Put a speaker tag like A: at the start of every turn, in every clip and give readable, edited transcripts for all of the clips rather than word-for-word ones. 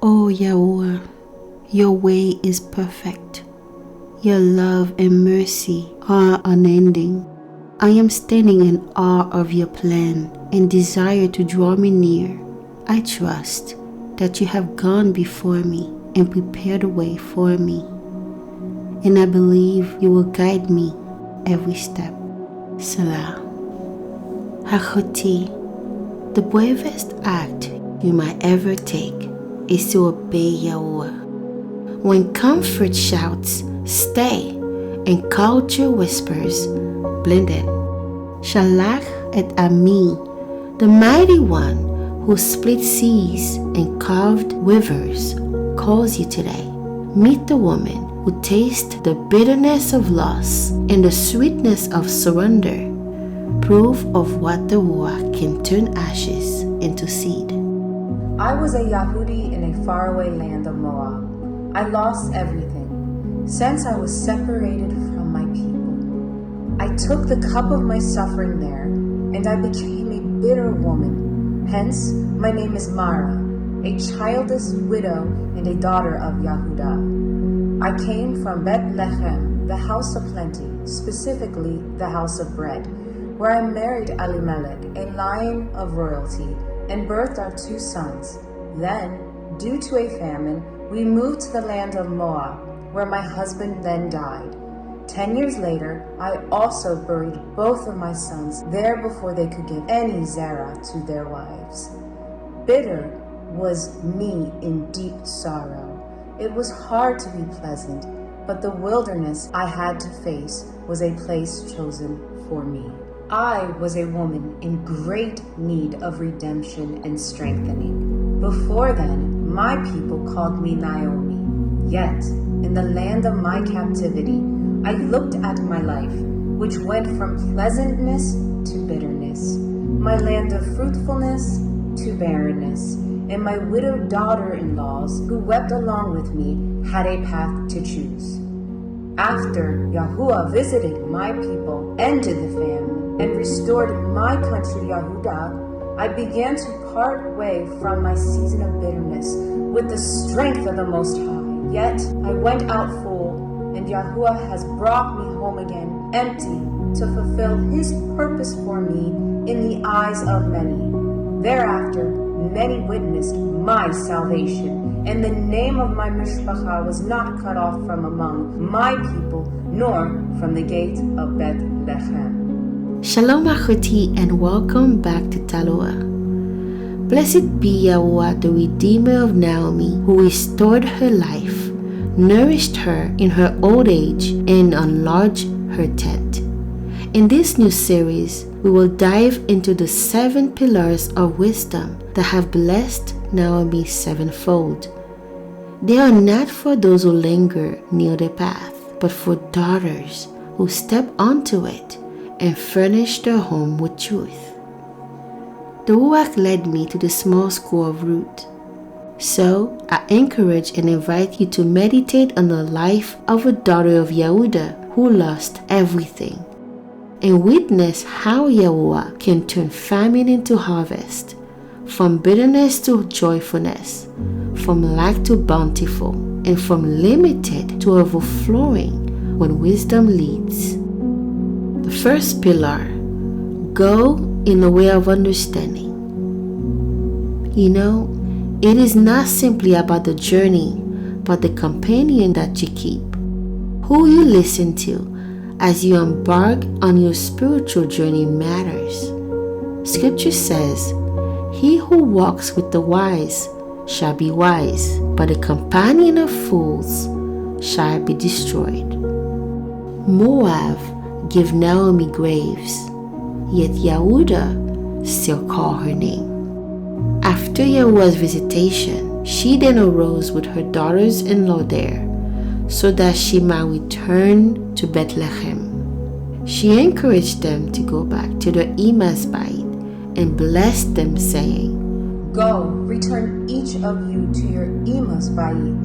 A: O YaHUaH, your way is perfect. Your love and mercy are unending. I am standing in awe of your plan and desire to draw me near. I trust that you have gone before me and prepared a way for me. And I believe you will guide me every step. Salah. YaHUsha, the bravest act you might ever take is to obey YaHUaH. When comfort shouts, stay, and culture whispers, blended. Shalach et Ami, the mighty one who split seas and carved rivers, calls you today. Meet the woman who tastes the bitterness of loss and the sweetness of surrender, proof of what the YaHUaH can turn ashes into seed.
B: I was a Yahudi in a faraway land of Moav. I lost everything, since I was separated from my people. I took the cup of my suffering there, and I became a bitter woman. Hence, my name is Marah, a childless widow and a daughter of Yehuda. I came from Beth-Lechem, the house of plenty, specifically the house of bread, where I married Elimelech, a lion of royalty, and birthed our 2 sons. Then, due to a famine, we moved to the land of Moav, where my husband then died. 10 years later, I also buried both of my sons there before they could give any zerah to their wives. Bitter was me in deep sorrow. It was hard to be pleasant, but the wilderness I had to face was a place chosen for me. I was a woman in great need of redemption and strengthening. Before then, my people called me Naomi. Yet, in the land of my captivity, I looked at my life, which went from pleasantness to bitterness, my land of fruitfulness to barrenness, and my widowed daughter-in-laws, who wept along with me, had a path to choose. After YaHUaH visited my people, ended the famine, and restored my country Yehuda, I began to part way from my season of bitterness with the strength of the Most High. Yet I went out full, and YaHUaH has brought me home again empty to fulfill His purpose for me in the eyes of many. Thereafter, many witnessed my salvation, and the name of my mishpacha was not cut off from among my people, nor from the gate of Beth-Lechem.
A: Shalom YaHUsha, and welcome back to Talorah. Blessed be YaHUaH, the Redeemer of Naomi, who restored her life, nourished her in her old age, and enlarged her tent. In this new series, we will dive into the 7 pillars of wisdom that have blessed Naomi sevenfold. They are not for those who linger near the path, but for daughters who step onto it and furnish their home with truth. The YaHUaH led me to the small school of Ruth. So, I encourage and invite you to meditate on the life of a daughter of Yehuda who lost everything, and witness how YaHUaH can turn famine into harvest, from bitterness to joyfulness, from lack to bountiful, and from limited to overflowing when wisdom leads. The first pillar, go in the way of understanding. You know, it is not simply about the journey, but the companion that you keep, who you listen to as you embark on your spiritual journey matters. Scripture says, "He who walks with the wise shall be wise, but the companion of fools shall be destroyed." Moav gave Naomi graves, yet Yehuda still called her name. After YaHUaH's visitation, she then arose with her daughters-in-law there, so that she might return to Beth-Lechem. She encouraged them to go back to their Emas Bayit and blessed them, saying,
B: "Go, return each of you to your Emas Bayit.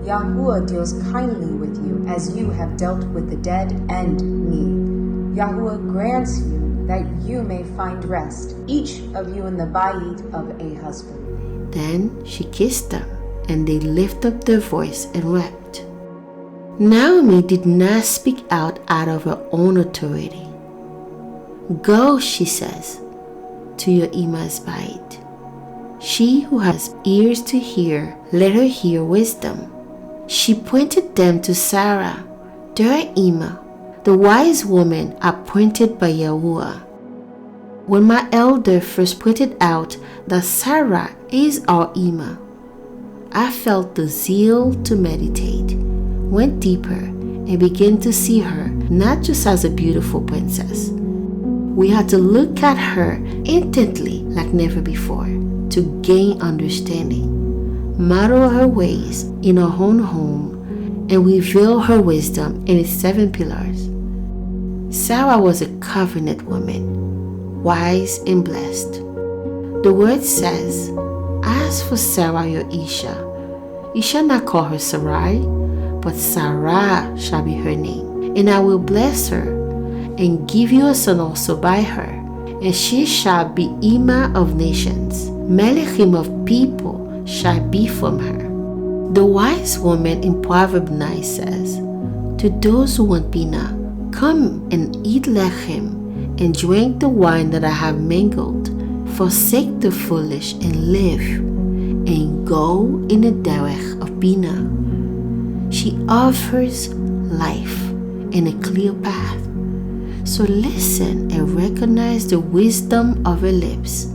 B: YaHUaH deals kindly with you as you have dealt with the dead and me. YaHUaH grants you that you may find rest, each of you in the Bayit of a husband."
A: Then she kissed them and they lifted up their voice and wept. Naomi did not speak out of her own authority. Go, she says, to your Imah's bite. She who has ears to hear, let her hear wisdom. She pointed them to Sarah, their Imah, the wise woman appointed by YaHUaH. When my elder first pointed out that Sarah is our Imah, I felt the zeal to meditate, went deeper, and began to see her not just as a beautiful princess. We had to look at her intently like never before to gain understanding, model her ways in our own home, and reveal her wisdom in its 7 pillars. Sarah was a covenant woman, wise and blessed. The word says, as for Sarah your Isha, you shall not call her Sarai, but Sarah shall be her name. And I will bless her, and give you a son also by her, and she shall be Imah of nations. Beth-Lechem of people shall be from her. The wise woman in Proverbs 9 says, to those who want Binah, come and eat lechem, and drink the wine that I have mingled. Forsake the foolish and live, and go in the derech of Binah. She offers life and a clear path. So listen and recognize the wisdom of her lips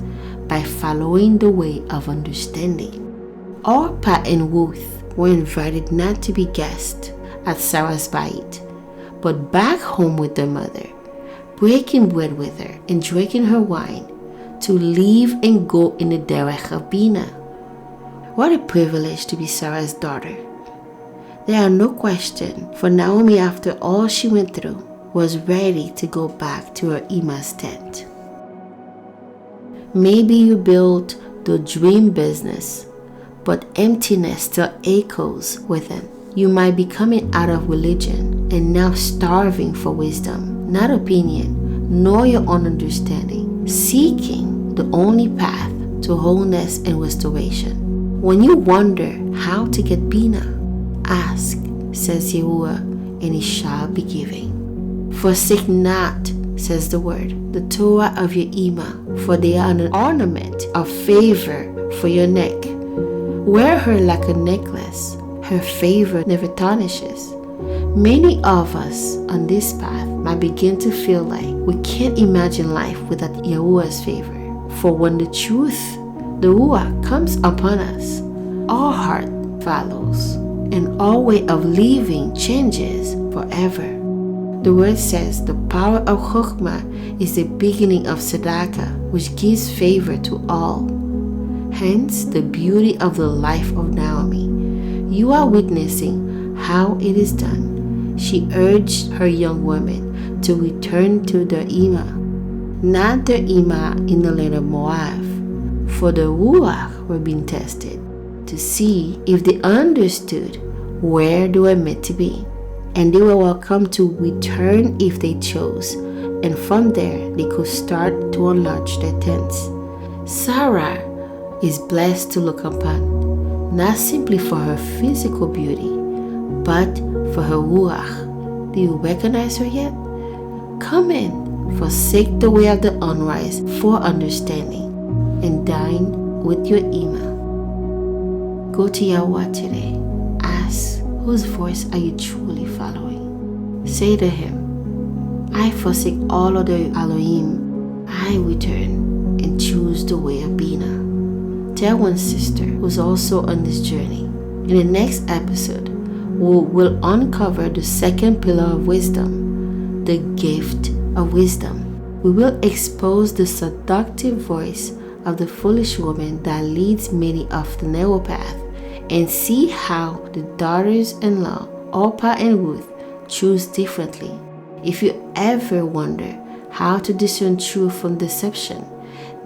A: by following the way of understanding. Orpah and Ruth were invited not to be guests at Sarah's bite, but back home with their mother, breaking bread with her and drinking her wine, to leave and go in the derech of Binah. What a privilege to be Sarah's daughter. There are no question, for Naomi, after all she went through, was ready to go back to her Imah's tent. Maybe you built the dream business, but emptiness still echoes within. You might be coming out of religion and now starving for wisdom, not opinion, nor your own understanding, seeking the only path to wholeness and restoration. When you wonder how to get Binah, ask, says YaHUaH, and it shall be given. Forsake not, says the word, the Torah of your Imah, for they are an ornament of favor for your neck. Wear her like a necklace. Her favor never tarnishes. Many of us on this path might begin to feel like we can't imagine life without YaHUaH's favor. For when the truth, the Ruach, comes upon us, our heart follows, and our way of living changes forever. The word says the power of Chokhmah is the beginning of tzedakah, which gives favor to all. Hence the beauty of the life of Naomi. You are witnessing how it is done. She urged her young women to return to their Imah, not their Imah in the land of Moav, for the Ruach were being tested to see if they understood where they were meant to be. And they were welcome to return if they chose, and from there they could start to enlarge their tents. Sarah is blessed to look upon, not simply for her physical beauty, but for her Ruach. Do you recognize her yet? Come in, forsake the way of the unwise for understanding, and dine with your Imah. Go to YaHUaH today. Ask, whose voice are you truly following? Say to him, I forsake all other Elohim. I return and choose the way of Binah. Tell one sister who's also on this journey. In the next episode, we'll uncover the 2nd pillar of wisdom, the gift of wisdom. We will expose the seductive voice of the foolish woman that leads many off the narrow path, and see how the daughters-in-law, Orpah and Ruth, choose differently. If you ever wonder how to discern truth from deception,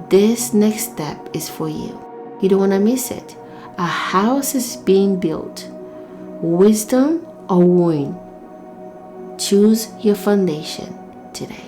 A: this next step is for you. You don't want to miss it. A house is being built. Wisdom or ruin? Choose your foundation today.